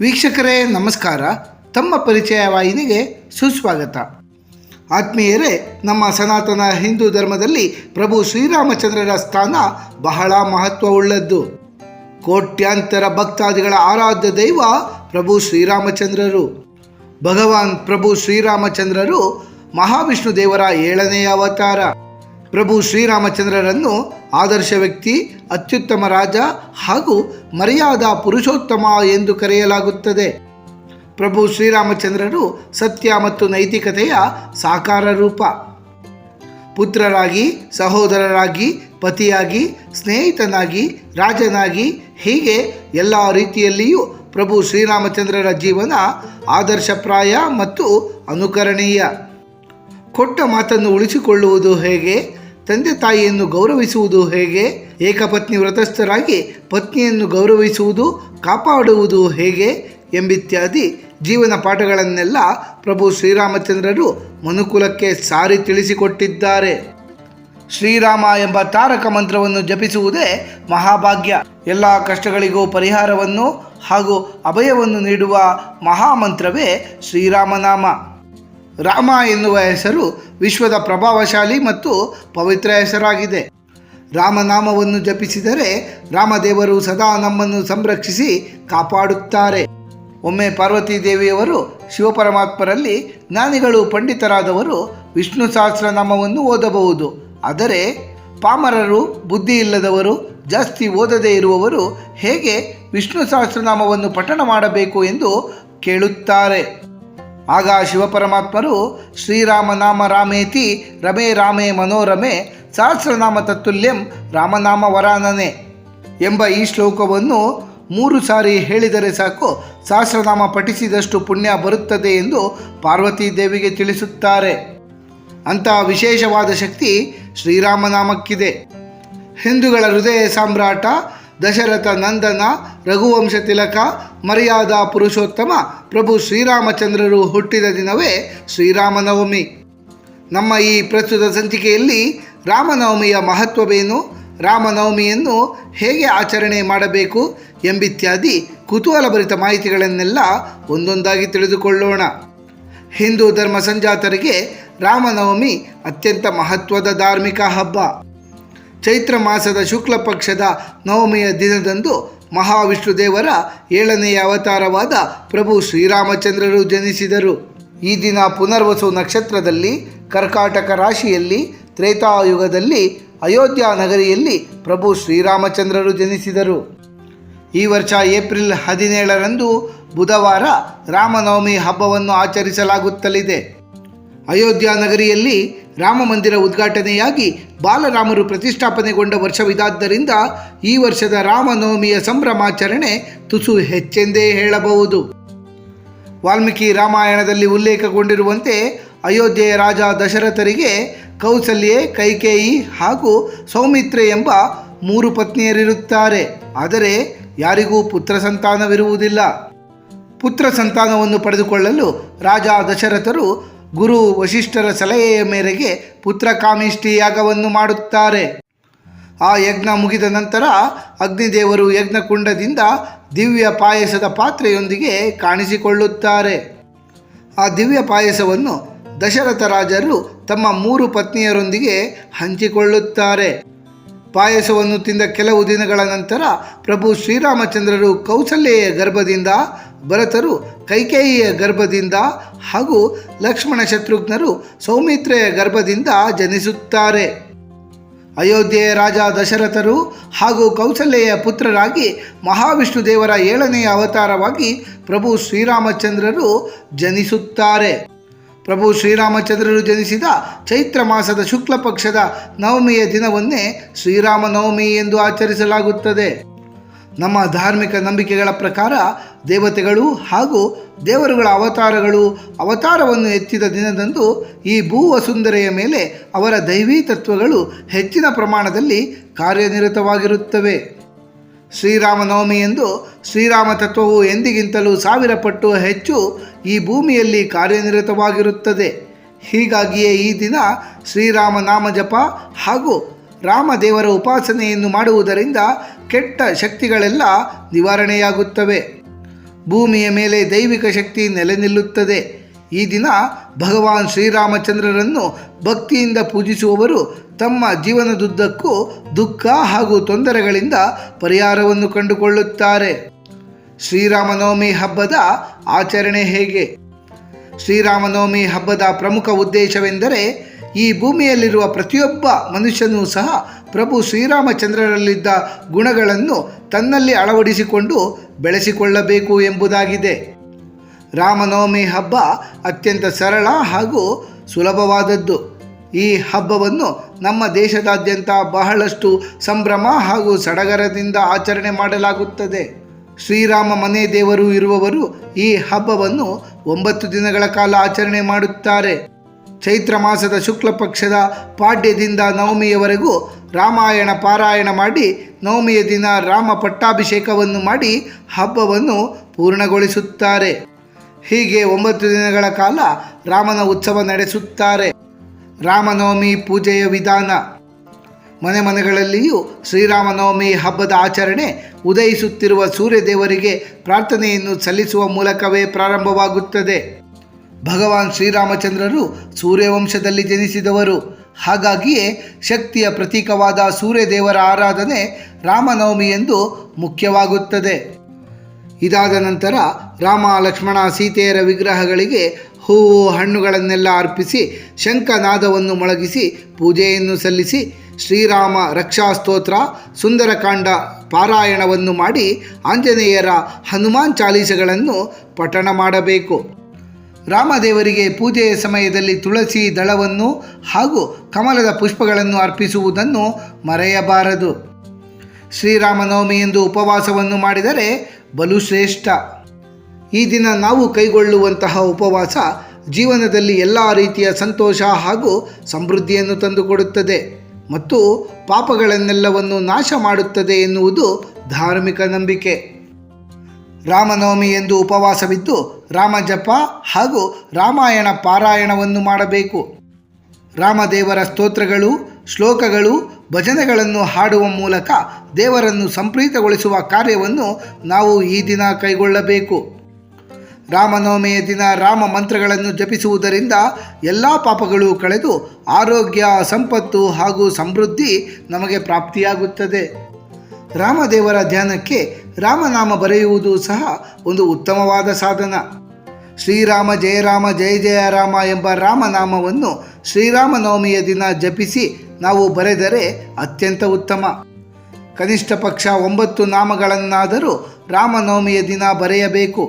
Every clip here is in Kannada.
ವೀಕ್ಷಕರೇ ನಮಸ್ಕಾರ. ತಮ್ಮ ಪರಿಚಯ ವಾಹಿನಿಗೆ ಸುಸ್ವಾಗತ. ಆತ್ಮೀಯರೇ, ನಮ್ಮ ಸನಾತನ ಹಿಂದೂ ಧರ್ಮದಲ್ಲಿ ಪ್ರಭು ಶ್ರೀರಾಮಚಂದ್ರರ ಸ್ಥಾನ ಬಹಳ ಮಹತ್ವವುಳ್ಳದ್ದು. ಕೋಟ್ಯಾಂತರ ಭಕ್ತಾದಿಗಳ ಆರಾಧ್ಯ ದೈವ ಪ್ರಭು ಶ್ರೀರಾಮಚಂದ್ರರು. ಭಗವಾನ್ ಪ್ರಭು ಶ್ರೀರಾಮಚಂದ್ರರು ಮಹಾವಿಷ್ಣು ದೇವರ 7ನೇ ಅವತಾರ. ಪ್ರಭು ಶ್ರೀರಾಮಚಂದ್ರರನ್ನು ಆದರ್ಶ ವ್ಯಕ್ತಿ, ಅತ್ಯುತ್ತಮ ರಾಜ ಹಾಗೂ ಮರ್ಯಾದಾ ಪುರುಷೋತ್ತಮ ಎಂದು ಕರೆಯಲಾಗುತ್ತದೆ. ಪ್ರಭು ಶ್ರೀರಾಮಚಂದ್ರರು ಸತ್ಯ ಮತ್ತು ನೈತಿಕತೆಯ ಸಾಕಾರ ರೂಪ. ಪುತ್ರರಾಗಿ, ಸಹೋದರರಾಗಿ, ಪತಿಯಾಗಿ, ಸ್ನೇಹಿತನಾಗಿ, ರಾಜನಾಗಿ, ಹೀಗೆ ಎಲ್ಲ ರೀತಿಯಲ್ಲಿಯೂ ಪ್ರಭು ಶ್ರೀರಾಮಚಂದ್ರರ ಜೀವನ ಆದರ್ಶಪ್ರಾಯ ಮತ್ತು ಅನುಕರಣೀಯ. ಕೊಟ್ಟ ಮಾತನ್ನು ಉಳಿಸಿಕೊಳ್ಳುವುದು ಹೇಗೆ, ತಂದೆ ತಾಯಿಯನ್ನು ಗೌರವಿಸುವುದು ಹೇಗೆ, ಏಕಪತ್ನಿ ವ್ರತಸ್ಥರಾಗಿ ಪತ್ನಿಯನ್ನು ಗೌರವಿಸುವುದು, ಕಾಪಾಡುವುದು ಹೇಗೆ ಎಂಬಿತ್ಯಾದಿ ಜೀವನ ಪಾಠಗಳನ್ನೆಲ್ಲ ಪ್ರಭು ಶ್ರೀರಾಮಚಂದ್ರರು ಮನುಕುಲಕ್ಕೆ ಸಾರಿ ತಿಳಿಸಿಕೊಟ್ಟಿದ್ದಾರೆ. ಶ್ರೀರಾಮ ಎಂಬ ತಾರಕ ಮಂತ್ರವನ್ನು ಜಪಿಸುವುದೇ ಮಹಾಭಾಗ್ಯ. ಎಲ್ಲ ಕಷ್ಟಗಳಿಗೂ ಪರಿಹಾರವನ್ನು ಹಾಗೂ ಅಭಯವನ್ನು ನೀಡುವ ಮಹಾಮಂತ್ರವೇ ಶ್ರೀರಾಮನಾಮ. ರಾಮ ಎನ್ನುವ ಹೆಸರು ವಿಶ್ವದ ಪ್ರಭಾವಶಾಲಿ ಮತ್ತು ಪವಿತ್ರ ಹೆಸರಾಗಿದೆ. ರಾಮನಾಮವನ್ನು ಜಪಿಸಿದರೆ ರಾಮದೇವರು ಸದಾ ನಮ್ಮನ್ನು ಸಂರಕ್ಷಿಸಿ ಕಾಪಾಡುತ್ತಾರೆ. ಒಮ್ಮೆ ಪಾರ್ವತೀ ದೇವಿಯವರು ಶಿವಪರಮಾತ್ಮರಲ್ಲಿ ಜ್ಞಾನಿಗಳು ಪಂಡಿತರಾದವರು ವಿಷ್ಣು ಸಹಸ್ರನಾಮವನ್ನು ಓದಬಹುದು. ಆದರೆ ಪಾಮರರು, ಬುದ್ಧಿ ಇಲ್ಲದವರು, ಜಾಸ್ತಿ ಓದದೇ ಇರುವವರು ಹೇಗೆ ವಿಷ್ಣು ಸಹಸ್ರನಾಮವನ್ನು ಪಠಣ ಮಾಡಬೇಕು ಎಂದು ಕೇಳುತ್ತಾರೆ. ಆಗ ಶಿವಪರಮಾತ್ಮರು ಶ್ರೀರಾಮನಾಮ ರಾಮೇತಿ ರಮೇ ರಾಮೇ ಮನೋರಮೆ ಸಹಸ್ರನಾಮ ತತ್ತುಲ್ಯಂ ರಾಮನಾಮ ವರಾನನೆ ಎಂಬ ಈ ಶ್ಲೋಕವನ್ನು 3 ಸಾರಿ ಹೇಳಿದರೆ ಸಾಕು, ಸಹಸ್ರನಾಮ ಪಠಿಸಿದಷ್ಟು ಪುಣ್ಯ ಬರುತ್ತದೆ ಎಂದು ಪಾರ್ವತೀ ದೇವಿಗೆ ತಿಳಿಸುತ್ತಾರೆ. ಅಂತಹ ವಿಶೇಷವಾದ ಶಕ್ತಿ ಶ್ರೀರಾಮನಾಮಕ್ಕಿದೆ. ಹಿಂದೂಗಳ ಹೃದಯ ಸಾಮ್ರಾಟ, ದಶರಥ ನಂದನ, ರಘುವಂಶ ತಿಲಕ, ಮರ್ಯಾದಾ ಪುರುಷೋತ್ತಮ ಪ್ರಭು ಶ್ರೀರಾಮಚಂದ್ರರು ಹುಟ್ಟಿದ ದಿನವೇ ಶ್ರೀರಾಮನವಮಿ. ನಮ್ಮ ಈ ಪ್ರಸ್ತುತ ಸಂಚಿಕೆಯಲ್ಲಿ ರಾಮನವಮಿಯ ಮಹತ್ವವೇನು, ರಾಮನವಮಿಯನ್ನು ಹೇಗೆ ಆಚರಣೆ ಮಾಡಬೇಕು ಎಂಬಿತ್ಯಾದಿ ಕುತೂಹಲಭರಿತ ಮಾಹಿತಿಗಳನ್ನೆಲ್ಲ ಒಂದೊಂದಾಗಿ ತಿಳಿದುಕೊಳ್ಳೋಣ. ಹಿಂದೂ ಧರ್ಮ ಸಂಜಾತರಿಗೆ ರಾಮನವಮಿ ಅತ್ಯಂತ ಮಹತ್ವದ ಧಾರ್ಮಿಕ ಹಬ್ಬ. ಚೈತ್ರ ಮಾಸದ ಶುಕ್ಲ ಪಕ್ಷದ ನವಮಿಯ ದಿನದಂದು ಮಹಾವಿಷ್ಣು ದೇವರ 7ನೇ ಅವತಾರವಾದ ಪ್ರಭು ಶ್ರೀರಾಮಚಂದ್ರರು ಜನಿಸಿದರು. ಈ ದಿನ ಪುನರ್ವಸು ನಕ್ಷತ್ರದಲ್ಲಿ, ಕರ್ಕಾಟಕ ರಾಶಿಯಲ್ಲಿ, ತ್ರೇತಾಯುಗದಲ್ಲಿ ಅಯೋಧ್ಯ ನಗರಿಯಲ್ಲಿ ಪ್ರಭು ಶ್ರೀರಾಮಚಂದ್ರರು ಜನಿಸಿದರು. ಈ ವರ್ಷ ಏಪ್ರಿಲ್ 17ರಂದು ಬುಧವಾರ ರಾಮನವಮಿ ಹಬ್ಬವನ್ನು ಆಚರಿಸಲಾಗುತ್ತಲಿದೆ. ಅಯೋಧ್ಯ ನಗರಿಯಲ್ಲಿ ರಾಮ ಮಂದಿರ ಉದ್ಘಾಟನೆಯಾಗಿ ಬಾಲರಾಮರು ಪ್ರತಿಷ್ಠಾಪನೆಗೊಂಡ ವರ್ಷವಿದಾದ್ದರಿಂದ ಈ ವರ್ಷದ ರಾಮನವಮಿಯ ಸಂಭ್ರಮಾಚರಣೆ ತುಸು ಹೆಚ್ಚೆಂದೇ ಹೇಳಬಹುದು. ವಾಲ್ಮೀಕಿ ರಾಮಾಯಣದಲ್ಲಿ ಉಲ್ಲೇಖಗೊಂಡಿರುವಂತೆ ಅಯೋಧ್ಯೆಯ ರಾಜ ದಶರಥರಿಗೆ ಕೌಸಲ್ಯೆ, ಕೈಕೇಯಿ ಹಾಗೂ ಸೌಮಿತ್ರೆ ಎಂಬ 3 ಪತ್ನಿಯರಿರುತ್ತಾರೆ. ಆದರೆ ಯಾರಿಗೂ ಪುತ್ರ ಸಂತಾನವಿರುವುದಿಲ್ಲ. ಪುತ್ರ ಸಂತಾನವನ್ನು ಪಡೆದುಕೊಳ್ಳಲು ರಾಜ ದಶರಥರು ಗುರು ವಶಿಷ್ಠರ ಸಲಹೆಯ ಮೇರೆಗೆ ಪುತ್ರಕಾಮಿಷ್ಠಿ ಯಾಗವನ್ನು ಮಾಡುತ್ತಾರೆ. ಆ ಯಜ್ಞ ಮುಗಿದ ನಂತರ ಅಗ್ನಿದೇವರು ಯಜ್ಞಕುಂಡದಿಂದ ದಿವ್ಯ ಪಾಯಸದ ಪಾತ್ರೆಯೊಂದಿಗೆ ಕಾಣಿಸಿಕೊಳ್ಳುತ್ತಾರೆ. ಆ ದಿವ್ಯ ಪಾಯಸವನ್ನು ದಶರಥ ರಾಜರು ತಮ್ಮ 3 ಪತ್ನಿಯರೊಂದಿಗೆ ಹಂಚಿಕೊಳ್ಳುತ್ತಾರೆ. ಪಾಯಸವನ್ನು ತಿಂದ ಕೆಲವು ದಿನಗಳ ನಂತರ ಪ್ರಭು ಶ್ರೀರಾಮಚಂದ್ರರು ಕೌಸಲ್ಯೆಯ ಗರ್ಭದಿಂದ, ಭರತರು ಕೈಕೇಯಿಯ ಗರ್ಭದಿಂದ ಹಾಗೂ ಲಕ್ಷ್ಮಣ ಶತ್ರುಘ್ನರು ಸೌಮಿತ್ರೆಯ ಗರ್ಭದಿಂದ ಜನಿಸುತ್ತಾರೆ. ಅಯೋಧ್ಯೆಯ ರಾಜ ದಶರಥರು ಹಾಗೂ ಕೌಸಲ್ಯೆಯ ಪುತ್ರರಾಗಿ ಮಹಾವಿಷ್ಣು ದೇವರ 7ನೇ ಅವತಾರವಾಗಿ ಪ್ರಭು ಶ್ರೀರಾಮಚಂದ್ರರು ಜನಿಸುತ್ತಾರೆ. ಪ್ರಭು ಶ್ರೀರಾಮಚಂದ್ರರು ಜನಿಸಿದ ಚೈತ್ರ ಮಾಸದ ಶುಕ್ಲ ಪಕ್ಷದ ನವಮಿಯ ದಿನವನ್ನೇ ಶ್ರೀರಾಮನವಮಿ ಎಂದು ಆಚರಿಸಲಾಗುತ್ತದೆ. ನಮ್ಮ ಧಾರ್ಮಿಕ ನಂಬಿಕೆಗಳ ಪ್ರಕಾರ ದೇವತೆಗಳು ಹಾಗೂ ದೇವರುಗಳ ಅವತಾರವನ್ನು ಎತ್ತಿದ ದಿನದಂದು ಈ ಭೂವಸುಂದರೆಯ ಮೇಲೆ ಅವರ ದೈವೀ ತತ್ವಗಳು ಹೆಚ್ಚಿನ ಪ್ರಮಾಣದಲ್ಲಿ ಕಾರ್ಯನಿರತವಾಗಿರುತ್ತವೆ. ಶ್ರೀರಾಮನವಮಿಯಂದು ಶ್ರೀರಾಮ ತತ್ವವು ಎಂದಿಗಿಂತಲೂ 1000 ಪಟ್ಟು ಹೆಚ್ಚು ಈ ಭೂಮಿಯಲ್ಲಿ ಕಾರ್ಯನಿರತವಾಗಿರುತ್ತದೆ. ಹೀಗಾಗಿಯೇ ಈ ದಿನ ಶ್ರೀರಾಮ ನಾಮ ಜಪ ಹಾಗೂ ರಾಮದೇವರ ಉಪಾಸನೆಯನ್ನು ಮಾಡುವುದರಿಂದ ಕೆಟ್ಟ ಶಕ್ತಿಗಳೆಲ್ಲ ನಿವಾರಣೆಯಾಗುತ್ತವೆ. ಭೂಮಿಯ ಮೇಲೆ ದೈವಿಕ ಶಕ್ತಿ ನೆಲೆ ನಿಲ್ಲುತ್ತದೆ. ಈ ದಿನ ಭಗವಾನ್ ಶ್ರೀರಾಮಚಂದ್ರರನ್ನು ಭಕ್ತಿಯಿಂದ ಪೂಜಿಸುವವರು ತಮ್ಮ ಜೀವನದುದ್ದಕ್ಕೂ ದುಃಖ ಹಾಗೂ ತೊಂದರೆಗಳಿಂದ ಪರಿಹಾರವನ್ನು ಕಂಡುಕೊಳ್ಳುತ್ತಾರೆ. ಶ್ರೀರಾಮನವಮಿ ಹಬ್ಬದ ಆಚರಣೆ ಹೇಗೆ? ಶ್ರೀರಾಮನವಮಿ ಹಬ್ಬದ ಪ್ರಮುಖ ಉದ್ದೇಶವೆಂದರೆ ಈ ಭೂಮಿಯಲ್ಲಿರುವ ಪ್ರತಿಯೊಬ್ಬ ಮನುಷ್ಯನೂ ಸಹ ಪ್ರಭು ಶ್ರೀರಾಮಚಂದ್ರರಲ್ಲಿದ್ದ ಗುಣಗಳನ್ನು ತನ್ನಲ್ಲಿ ಅಳವಡಿಸಿಕೊಂಡು ಬೆಳೆಸಿಕೊಳ್ಳಬೇಕು ಎಂಬುದಾಗಿದೆ. ರಾಮನವಮಿ ಹಬ್ಬ ಅತ್ಯಂತ ಸರಳ ಹಾಗೂ ಸುಲಭವಾದದ್ದು. ಈ ಹಬ್ಬವನ್ನು ನಮ್ಮ ದೇಶದಾದ್ಯಂತ ಬಹಳಷ್ಟು ಸಂಭ್ರಮ ಹಾಗೂ ಸಡಗರದಿಂದ ಆಚರಣೆ ಮಾಡಲಾಗುತ್ತದೆ. ಶ್ರೀರಾಮ ಮನೆ ದೇವರು ಇರುವವರು ಈ ಹಬ್ಬವನ್ನು 9 ದಿನಗಳ ಕಾಲ ಆಚರಣೆ ಮಾಡುತ್ತಾರೆ. ಚೈತ್ರ ಮಾಸದ ಶುಕ್ಲ ಪಕ್ಷದ ಪಾಡ್ಯದಿಂದ ನವಮಿಯವರೆಗೂ ರಾಮಾಯಣ ಪಾರಾಯಣ ಮಾಡಿ ನವಮಿಯ ದಿನ ರಾಮ ಪಟ್ಟಾಭಿಷೇಕವನ್ನು ಮಾಡಿ ಹಬ್ಬವನ್ನು ಪೂರ್ಣಗೊಳಿಸುತ್ತಾರೆ. ಹೀಗೆ 9 ದಿನಗಳ ಕಾಲ ರಾಮನ ಉತ್ಸವ ನಡೆಸುತ್ತಾರೆ. ರಾಮನವಮಿ ಪೂಜೆಯ ವಿಧಾನ. ಮನೆ ಮನೆಗಳಲ್ಲಿಯೂ ಶ್ರೀರಾಮನವಮಿ ಹಬ್ಬದ ಆಚರಣೆ ಉದಯಿಸುತ್ತಿರುವ ಸೂರ್ಯದೇವರಿಗೆ ಪ್ರಾರ್ಥನೆಯನ್ನು ಸಲ್ಲಿಸುವ ಮೂಲಕವೇ ಪ್ರಾರಂಭವಾಗುತ್ತದೆ. ಭಗವಾನ್ ಶ್ರೀರಾಮಚಂದ್ರರು ಸೂರ್ಯವಂಶದಲ್ಲಿ ಜನಿಸಿದವರು. ಹಾಗಾಗಿಯೇ ಶಕ್ತಿಯ ಪ್ರತೀಕವಾದ ಸೂರ್ಯದೇವರ ಆರಾಧನೆ ರಾಮನವಮಿ ಎಂದು ಮುಖ್ಯವಾಗುತ್ತದೆ. ಇದಾದ ನಂತರ ರಾಮ ಲಕ್ಷ್ಮಣ ಸೀತೆಯರ ವಿಗ್ರಹಗಳಿಗೆ ಹೂವು ಹಣ್ಣುಗಳನ್ನೆಲ್ಲ ಅರ್ಪಿಸಿ ಶಂಖನಾದವನ್ನು ಮೊಳಗಿಸಿ ಪೂಜೆಯನ್ನು ಸಲ್ಲಿಸಿ ಶ್ರೀರಾಮ ರಕ್ಷಾ ಸ್ತೋತ್ರ ಸುಂದರಕಾಂಡ ಪಾರಾಯಣವನ್ನು ಮಾಡಿ ಆಂಜನೇಯರ ಹನುಮಾನ್ ಚಾಲೀಸಗಳನ್ನು ಪಠಣ ಮಾಡಬೇಕು. ರಾಮದೇವರಿಗೆ ಪೂಜೆಯ ಸಮಯದಲ್ಲಿ ತುಳಸಿ ದಳವನ್ನು ಹಾಗೂ ಕಮಲದ ಪುಷ್ಪಗಳನ್ನು ಅರ್ಪಿಸುವುದನ್ನು ಮರೆಯಬಾರದು. ಶ್ರೀರಾಮನವಮಿಯಂದು ಉಪವಾಸವನ್ನು ಮಾಡಿದರೆ ಬಲು ಶ್ರೇಷ್ಠ. ಈ ದಿನ ನಾವು ಕೈಗೊಳ್ಳುವಂತಹ ಉಪವಾಸ ಜೀವನದಲ್ಲಿ ಎಲ್ಲ ರೀತಿಯ ಸಂತೋಷ ಹಾಗೂ ಸಮೃದ್ಧಿಯನ್ನು ತಂದುಕೊಡುತ್ತದೆ ಮತ್ತು ಪಾಪಗಳನ್ನೆಲ್ಲವನ್ನು ನಾಶ ಮಾಡುತ್ತದೆ ಎನ್ನುವುದು ಧಾರ್ಮಿಕ ನಂಬಿಕೆ. ರಾಮನವಮಿ ಎಂದು ಉಪವಾಸವಿದ್ದು ರಾಮ ಜಪ ಹಾಗೂ ರಾಮಾಯಣ ಪಾರಾಯಣವನ್ನು ಮಾಡಬೇಕು. ರಾಮದೇವರ ಸ್ತೋತ್ರಗಳು, ಶ್ಲೋಕಗಳು, ಭಜನೆಗಳನ್ನು ಹಾಡುವ ಮೂಲಕ ದೇವರನ್ನು ಸಂಪ್ರೀತಗೊಳಿಸುವ ಕಾರ್ಯವನ್ನು ನಾವು ಈ ದಿನ ಕೈಗೊಳ್ಳಬೇಕು. ರಾಮನವಮಿಯ ದಿನ ರಾಮ ಮಂತ್ರಗಳನ್ನು ಜಪಿಸುವುದರಿಂದ ಎಲ್ಲ ಪಾಪಗಳು ಕಳೆದು ಆರೋಗ್ಯ, ಸಂಪತ್ತು ಹಾಗೂ ಸಮೃದ್ಧಿ ನಮಗೆ ಪ್ರಾಪ್ತಿಯಾಗುತ್ತದೆ. ರಾಮದೇವರ ಧ್ಯಾನಕ್ಕೆ ರಾಮನಾಮ ಬರೆಯುವುದು ಸಹ ಒಂದು ಉತ್ತಮವಾದ ಸಾಧನ. ಶ್ರೀರಾಮ ಜಯ ರಾಮ ಜಯ ಜಯ ರಾಮ ಎಂಬ ರಾಮನಾಮವನ್ನು ಶ್ರೀರಾಮನವಮಿಯ ದಿನ ಜಪಿಸಿ ನಾವು ಬರೆದರೆ ಅತ್ಯಂತ ಉತ್ತಮ. ಕನಿಷ್ಠ ಪಕ್ಷ 9 ನಾಮಗಳನ್ನಾದರೂ ರಾಮನವಮಿಯ ದಿನ ಬರೆಯಬೇಕು.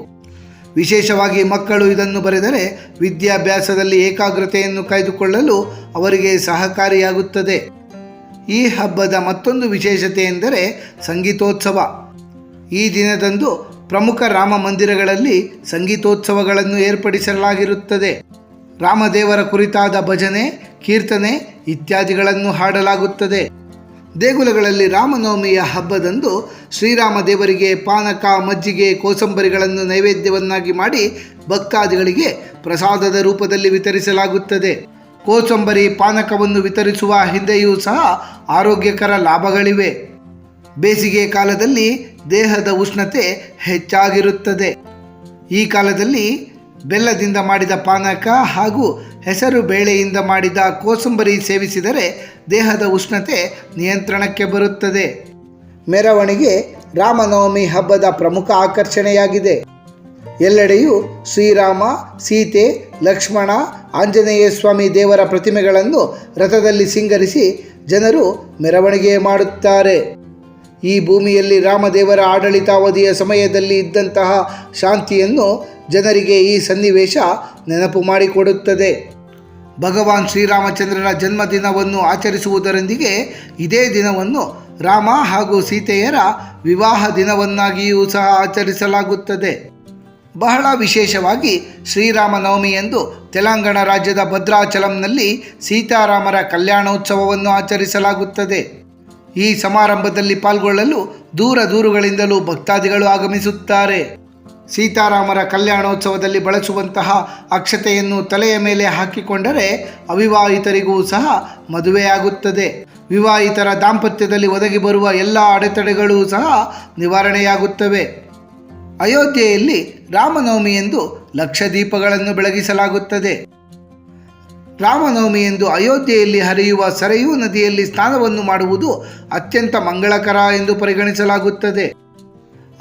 ವಿಶೇಷವಾಗಿ ಮಕ್ಕಳು ಇದನ್ನು ಬರೆದರೆ ವಿದ್ಯಾಭ್ಯಾಸದಲ್ಲಿ ಏಕಾಗ್ರತೆಯನ್ನು ಕಾಯ್ದುಕೊಳ್ಳಲು ಅವರಿಗೆ ಸಹಕಾರಿಯಾಗುತ್ತದೆ. ಈ ಹಬ್ಬದ ಮತ್ತೊಂದು ವಿಶೇಷತೆ ಎಂದರೆ ಸಂಗೀತೋತ್ಸವ. ಈ ದಿನದಂದು ಪ್ರಮುಖ ರಾಮ ಮಂದಿರಗಳಲ್ಲಿ ಸಂಗೀತೋತ್ಸವಗಳನ್ನು ಏರ್ಪಡಿಸಲಾಗಿರುತ್ತದೆ. ರಾಮದೇವರ ಕುರಿತಾದ ಭಜನೆ, ಕೀರ್ತನೆ ಇತ್ಯಾದಿಗಳನ್ನು ಹಾಡಲಾಗುತ್ತದೆ. ದೇಗುಲಗಳಲ್ಲಿ ರಾಮನವಮಿಯ ಹಬ್ಬದಂದು ಶ್ರೀರಾಮ ದೇವರಿಗೆ ಪಾನಕ, ಮಜ್ಜಿಗೆ, ಕೋಸಂಬರಿಗಳನ್ನು ನೈವೇದ್ಯವನ್ನಾಗಿ ಮಾಡಿ ಭಕ್ತಾದಿಗಳಿಗೆ ಪ್ರಸಾದದ ರೂಪದಲ್ಲಿ ವಿತರಿಸಲಾಗುತ್ತದೆ. ಕೋಸಂಬರಿ ಪಾನಕವನ್ನು ವಿತರಿಸುವ ಹಿಂದೆಯೂ ಸಹ ಆರೋಗ್ಯಕರ ಲಾಭಗಳಿವೆ. ಬೇಸಿಗೆ ಕಾಲದಲ್ಲಿ ದೇಹದ ಉಷ್ಣತೆ ಹೆಚ್ಚಾಗಿರುತ್ತದೆ. ಈ ಕಾಲದಲ್ಲಿ ಬೆಲ್ಲದಿಂದ ಮಾಡಿದ ಪಾನಕ ಹಾಗೂ ಹೆಸರು ಬೇಳೆಯಿಂದ ಮಾಡಿದ ಕೋಸಂಬರಿ ಸೇವಿಸಿದರೆ ದೇಹದ ಉಷ್ಣತೆ ನಿಯಂತ್ರಣಕ್ಕೆ ಬರುತ್ತದೆ. ಮೆರವಣಿಗೆ ರಾಮನವಮಿ ಹಬ್ಬದ ಪ್ರಮುಖ ಆಕರ್ಷಣೆಯಾಗಿದೆ. ಎಲ್ಲೆಡೆಯೂ ಶ್ರೀರಾಮ, ಸೀತೆ, ಲಕ್ಷ್ಮಣ, ಆಂಜನೇಯ ಸ್ವಾಮಿ ದೇವರ ಪ್ರತಿಮೆಗಳನ್ನು ರಥದಲ್ಲಿ ಸಿಂಗರಿಸಿ ಜನರು ಮೆರವಣಿಗೆ ಮಾಡುತ್ತಾರೆ. ಈ ಭೂಮಿಯಲ್ಲಿ ರಾಮದೇವರ ಆಡಳಿತಾವಧಿಯ ಸಮಯದಲ್ಲಿ ಇದ್ದಂತಹ ಶಾಂತಿಯನ್ನು ಜನರಿಗೆ ಈ ಸನ್ನಿವೇಶ ನೆನಪು ಮಾಡಿಕೊಡುತ್ತದೆ. ಭಗವಾನ್ ಶ್ರೀರಾಮಚಂದ್ರರ ಜನ್ಮದಿನವನ್ನು ಆಚರಿಸುವುದರೊಂದಿಗೆ ಇದೇ ದಿನವನ್ನು ರಾಮ ಹಾಗೂ ಸೀತೆಯರ ವಿವಾಹ ದಿನವನ್ನಾಗಿಯೂ ಸಹ ಆಚರಿಸಲಾಗುತ್ತದೆ. ಬಹಳ ವಿಶೇಷವಾಗಿ ಶ್ರೀರಾಮನವಮಿಯಂದು ತೆಲಂಗಾಣ ರಾಜ್ಯದ ಭದ್ರಾಚಲಂನಲ್ಲಿ ಸೀತಾರಾಮರ ಕಲ್ಯಾಣೋತ್ಸವವನ್ನು ಆಚರಿಸಲಾಗುತ್ತದೆ. ಈ ಸಮಾರಂಭದಲ್ಲಿ ಪಾಲ್ಗೊಳ್ಳಲು ದೂರ ದೂರುಗಳಿಂದಲೂ ಭಕ್ತಾದಿಗಳು ಆಗಮಿಸುತ್ತಾರೆ. ಸೀತಾರಾಮರ ಕಲ್ಯಾಣೋತ್ಸವದಲ್ಲಿ ಬಳಸುವಂತಹ ಅಕ್ಷತೆಯನ್ನು ತಲೆಯ ಮೇಲೆ ಹಾಕಿಕೊಂಡರೆ ಅವಿವಾಹಿತರಿಗೂ ಸಹ ಮದುವೆಯಾಗುತ್ತದೆ. ವಿವಾಹಿತರ ದಾಂಪತ್ಯದಲ್ಲಿ ಒದಗಿ ಬರುವ ಎಲ್ಲ ಅಡೆತಡೆಗಳೂ ಸಹ ನಿವಾರಣೆಯಾಗುತ್ತವೆ. ಅಯೋಧ್ಯೆಯಲ್ಲಿ ರಾಮನವಮಿಯಂದು ಲಕ್ಷ ದೀಪಗಳನ್ನು ಬೆಳಗಿಸಲಾಗುತ್ತದೆ. ರಾಮನವಮಿಯಂದು ಅಯೋಧ್ಯೆಯಲ್ಲಿ ಹರಿಯುವ ಸರಯೂ ನದಿಯಲ್ಲಿ ಸ್ನಾನವನ್ನು ಮಾಡುವುದು ಅತ್ಯಂತ ಮಂಗಳಕರ ಎಂದು ಪರಿಗಣಿಸಲಾಗುತ್ತದೆ.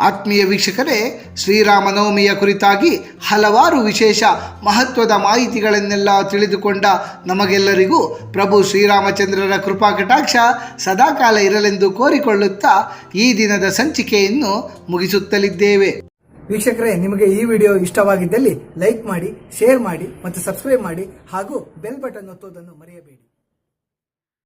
ಆತ್ಮೀಯ ವೀಕ್ಷಕರೇ, ಶ್ರೀರಾಮನವಮಿಯ ಕುರಿತಾಗಿ ಹಲವಾರು ವಿಶೇಷ ಮಹತ್ವದ ಮಾಹಿತಿಗಳನ್ನೆಲ್ಲ ತಿಳಿದುಕೊಂಡ ನಮಗೆಲ್ಲರಿಗೂ ಪ್ರಭು ಶ್ರೀರಾಮಚಂದ್ರರ ಕೃಪಾ ಕಟಾಕ್ಷ ಸದಾಕಾಲ ಇರಲೆಂದು ಕೋರಿಕೊಳ್ಳುತ್ತಾ ಈ ದಿನದ ಸಂಚಿಕೆಯನ್ನು ಮುಗಿಸುತ್ತಲಿದ್ದೇವೆ. ವೀಕ್ಷಕರೇ, ನಿಮಗೆ ಈ ವಿಡಿಯೋ ಇಷ್ಟವಾಗಿದ್ದಲ್ಲಿ ಲೈಕ್ ಮಾಡಿ, ಶೇರ್ ಮಾಡಿ ಮತ್ತು ಸಬ್ಸ್ಕ್ರೈಬ್ ಮಾಡಿ ಹಾಗೂ ಬೆಲ್ ಬಟನ್ ಒತ್ತುವುದನ್ನು ಮರೆಯಬೇಡಿ.